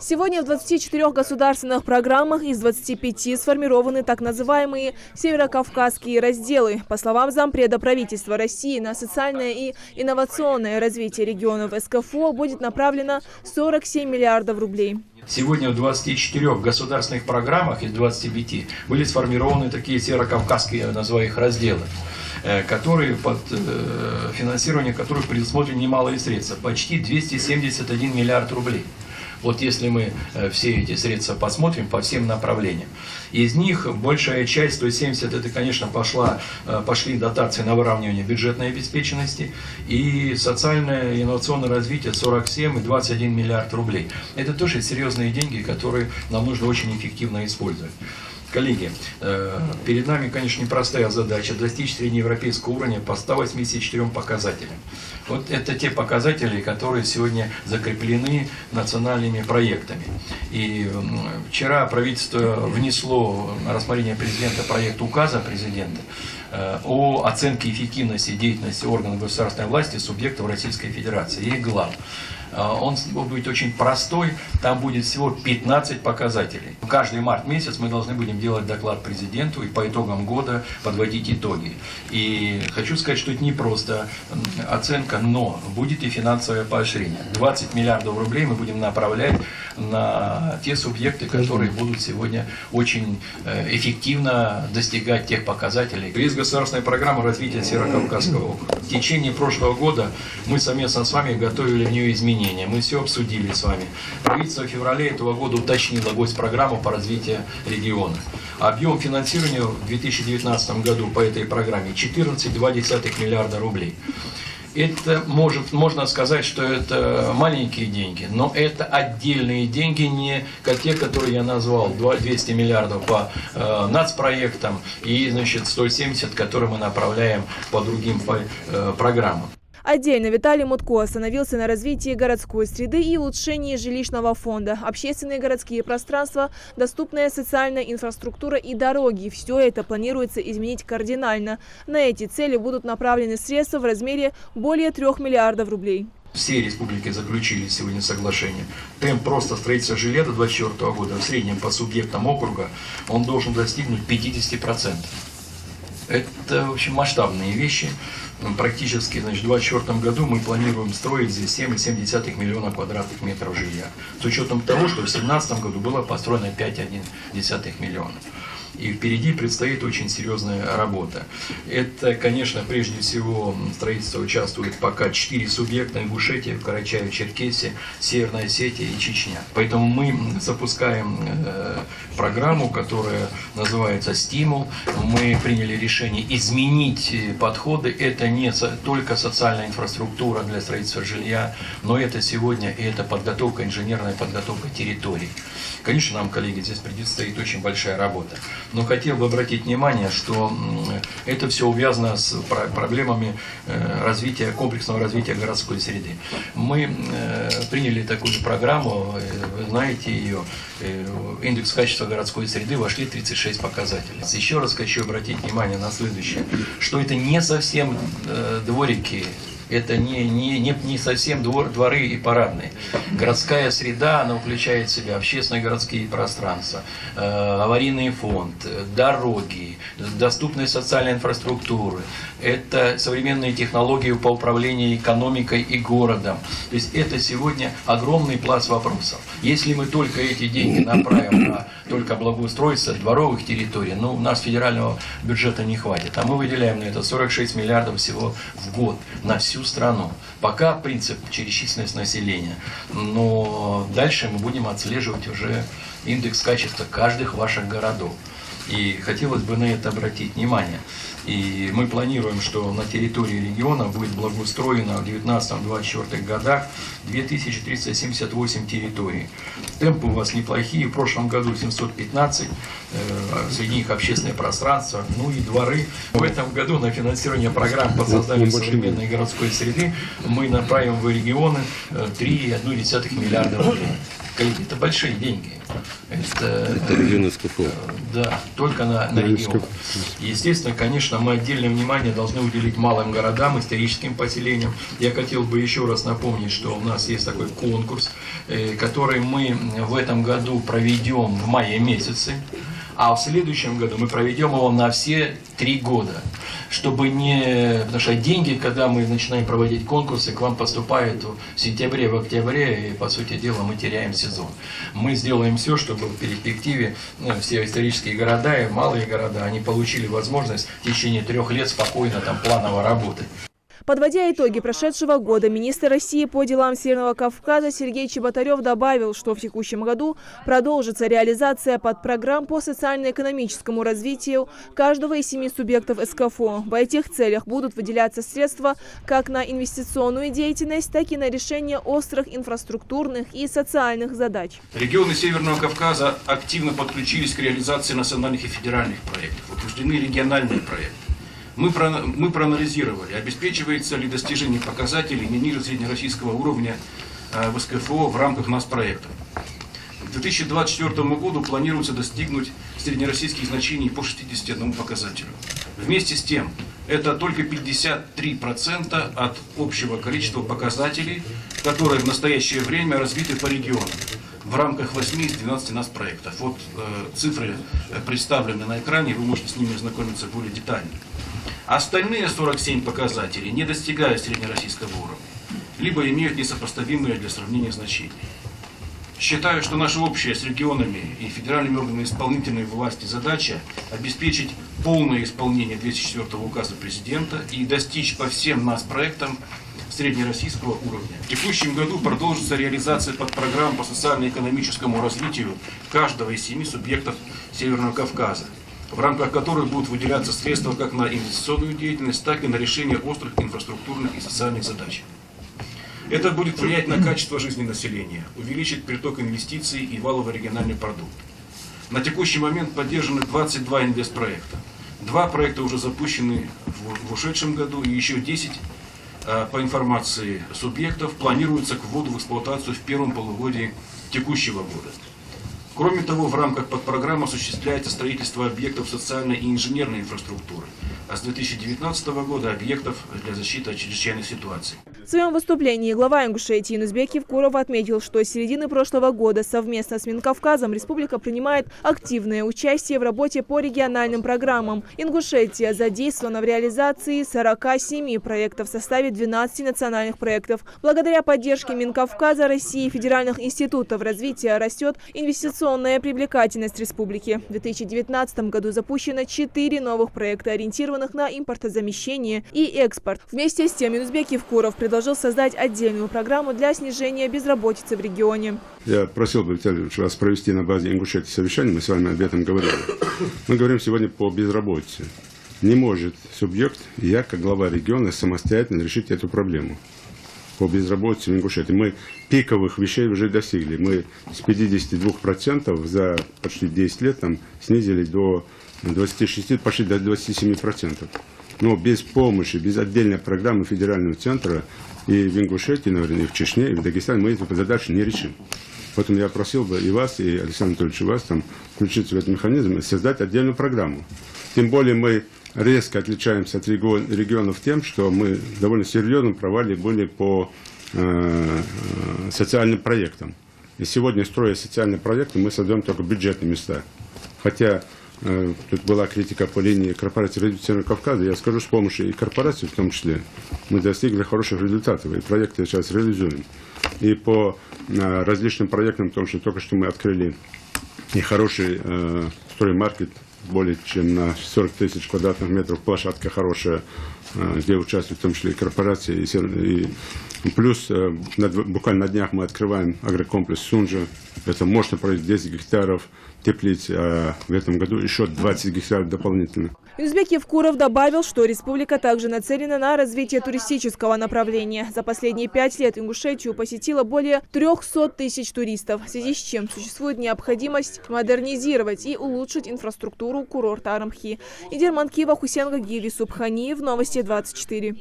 Сегодня в 24 государственных программах из 25 сформированы так называемые северокавказские разделы. По словам зампреда правительства России, на социальное и инновационное развитие регионов СКФО будет направлено 47 миллиардов рублей. Сегодня в 24 государственных программах из 25 были сформированы такие северокавказские, я называю их, разделы, которые под финансирование которых предусмотрены немалые средства, почти 271 миллиард рублей. Вот если мы все эти средства посмотрим по всем направлениям, из них большая часть, 170, это, конечно, пошли дотации на выравнивание бюджетной обеспеченности, и социальное и инновационное развитие 47 и 21 миллиард рублей. Это тоже серьезные деньги, которые нам нужно очень эффективно использовать. Коллеги, перед нами, конечно, непростая задача достичь среднеевропейского уровня по 184 показателям. Вот это те показатели, которые сегодня закреплены национальными проектами. И вчера правительство внесло на рассмотрение президента проект указа президента о оценке эффективности деятельности органов государственной власти субъектов Российской Федерации и их глав. Он будет очень простой, там будет всего 15 показателей. Каждый март месяц мы должны будем делать доклад президенту и по итогам года подводить итоги. И хочу сказать, что это не просто оценка, но будет и финансовое поощрение. 20 миллиардов рублей мы будем направлять на те субъекты, которые будут сегодня очень эффективно достигать тех показателей. Есть государственная программа развития Северокавказского округа. В течение прошлого года мы совместно с вами готовили в нее изменения. Мы все обсудили с вами. Правительство в феврале этого года уточнило госпрограмму по развитию региона. Объем финансирования в 2019 году по этой программе 14,2 миллиарда рублей. Это можно сказать, что это маленькие деньги, но это отдельные деньги, не как те, которые я назвал, 200 миллиардов по нацпроектам и, значит, 170, которые мы направляем по другим программам. Отдельно Виталий Мутко остановился на развитии городской среды и улучшении жилищного фонда. Общественные городские пространства, доступная социальная инфраструктура и дороги. Все это планируется изменить кардинально. На эти цели будут направлены средства в размере более 3 миллиардов рублей. Все республики заключили сегодня соглашение. Темп просто строительства жилья до 2024 года в среднем по субъектам округа он должен достигнуть 50%. Это, в общем, масштабные вещи. Практически, значит, в 2024 году мы планируем строить здесь 7,7 миллиона квадратных метров жилья. С учетом того, что в 2017 году было построено 5,1 миллиона. И впереди предстоит очень серьезная работа. Это, конечно, прежде всего строительство участвует пока 4 субъекта: Ингушетия, Карачаево-Черкесия, Северная Осетия и Чечня. Поэтому мы запускаем программу, которая называется «Стимул». Мы приняли решение изменить подходы. Это не только социальная инфраструктура для строительства жилья, но это сегодня и это подготовка, инженерная подготовка территорий. Конечно, нам, коллеги, здесь предстоит очень большая работа. Но хотел бы обратить внимание, что это все увязано с проблемами развития, комплексного развития городской среды. Мы приняли такую программу, вы знаете ее, индекс качества городской среды, вошли 36 показателей. Еще раз хочу обратить внимание на следующее, что это не совсем дворики. Это не совсем дворы и парадные. Городская среда, она включает в себя общественные городские пространства, аварийный фонд, дороги, доступность социальной инфраструктуры. Это современные технологии по управлению экономикой и городом. То есть это сегодня огромный пласт вопросов. Если мы только эти деньги направим на только благоустройство дворовых территорий, ну, у нас федерального бюджета не хватит. А мы выделяем на это 46 миллиардов всего в год на всю страну. Пока принцип через численность населения, но дальше мы будем отслеживать уже индекс качества каждых ваших городов. И хотелось бы на это обратить внимание. И мы планируем, что на территории региона будет благоустроено в 2019-2024 годах 2378 территорий. Темпы у вас неплохие. В прошлом году 715, среди них общественное пространство, ну и дворы. В этом году на финансирование программ по созданию современной городской среды мы направим в регионы 3,1 миллиарда рублей. Это большие деньги. Это регион СКФО. Да, только на регион. Естественно, конечно, мы отдельное внимание должны уделить малым городам, историческим поселениям. Я хотел бы еще раз напомнить, что у нас есть такой конкурс, который мы в этом году проведем в мае месяце, а в следующем году мы проведем его на все 3 года. Чтобы не... Потому что деньги, когда мы начинаем проводить конкурсы, к вам поступают в сентябре, в октябре, и, по сути дела, мы теряем сезон. Мы сделаем все, чтобы в перспективе все исторические города и малые города, они получили возможность в течение 3 лет спокойно, там, планово работать. Подводя итоги прошедшего года, министр России по делам Северного Кавказа Сергей Чеботарев добавил, что в текущем году продолжится реализация подпрограмм по социально-экономическому развитию каждого из 7 субъектов СКФО. В этих целях будут выделяться средства как на инвестиционную деятельность, так и на решение острых инфраструктурных и социальных задач. Регионы Северного Кавказа активно подключились к реализации национальных и федеральных проектов, утверждены региональные проекты. Мы проанализировали, обеспечивается ли достижение показателей не ниже среднероссийского уровня в СКФО в рамках проектов. К 2024 году планируется достигнуть среднероссийских значений по 61 показателю. Вместе с тем, это только 53% от общего количества показателей, которые в настоящее время развиты по регионам в рамках 8 из 12 проектов. Вот цифры представлены на экране, вы можете с ними ознакомиться более детально. Остальные 47 показателей не достигают среднероссийского уровня, либо имеют несопоставимые для сравнения значения. Считаю, что наша общая с регионами и федеральными органами исполнительной власти задача обеспечить полное исполнение 204 указа президента и достичь по всем проектам среднероссийского уровня. В текущем году продолжится реализация подпрограмм по социально-экономическому развитию каждого из 7 субъектов Северного Кавказа, в рамках которых будут выделяться средства как на инвестиционную деятельность, так и на решение острых инфраструктурных и социальных задач. Это будет влиять на качество жизни населения, увеличить приток инвестиций и валовый региональный продукт. На текущий момент поддержаны 22 инвестпроекта. 2 проекта уже запущены в ушедшем году, и еще 10, по информации субъектов, планируется к вводу в эксплуатацию в первом полугодии текущего года. Кроме того, в рамках подпрограммы осуществляется строительство объектов социальной и инженерной инфраструктуры, а с 2019 года объектов для защиты от чрезвычайных ситуаций. В своем выступлении глава Ингушетии Юнусбек Евкуров отметил, что с середины прошлого года совместно с Минкавказом республика принимает активное участие в работе по региональным программам. Ингушетия задействована в реализации 47 проектов в составе 12 национальных проектов. Благодаря поддержке Минкавказа, России и федеральных институтов развития растет инвестиционная привлекательность республики. В 2019 году запущено 4 новых проекта, ориентированных на импортозамещение и экспорт. Вместе с тем Юнусбек Евкуров предложил создать отдельную программу для снижения безработицы в регионе. Я просил бы, Виталий Ильич, вас провести на базе Ингушетии совещание, мы с вами об этом говорили. Мы говорим сегодня по безработице. Не может субъект, я как глава региона, самостоятельно решить эту проблему по безработице в Ингушетии. Мы пиковых вещей уже достигли. Мы с 52% за почти 10 лет снизили до 26, почти до 27%. Но без помощи, без отдельной программы федерального центра и в Ингушетии, наверное, и в Чечне, и в Дагестане мы эту задачу не решим. Поэтому я просил бы и вас, и Александра Анатольевича, вас включиться в этот механизм и создать отдельную программу. Тем более мы резко отличаемся от регионов тем, что мы довольно серьезно провали были по социальным проектам. И сегодня, строя социальные проекты, мы создаем только бюджетные места. Хотя тут была критика по линии корпорации развития Северного Кавказа. Я скажу, с помощью и корпораций в том числе мы достигли хороших результатов. И проекты сейчас реализуем. И по различным проектам, потому что только что мы открыли и хороший строймаркет, более чем на 40 тысяч квадратных метров, площадка хорошая, где участвуют в том числе и корпорации. И плюс буквально на днях мы открываем агрокомплекс Сунжа. Это мощный проект 10 гектаров теплиц, а в этом году еще 20 гектаров дополнительно. Юнусбек Евкуров добавил, что республика также нацелена на развитие туристического направления. За последние 5 лет Ингушетию посетило более 300 тысяч туристов, в связи с чем существует необходимость модернизировать и улучшить инфраструктуру курорта Арымхи. Идир Манкива, Хусен Гагиев, Юсуп Ханиев, Новости 24.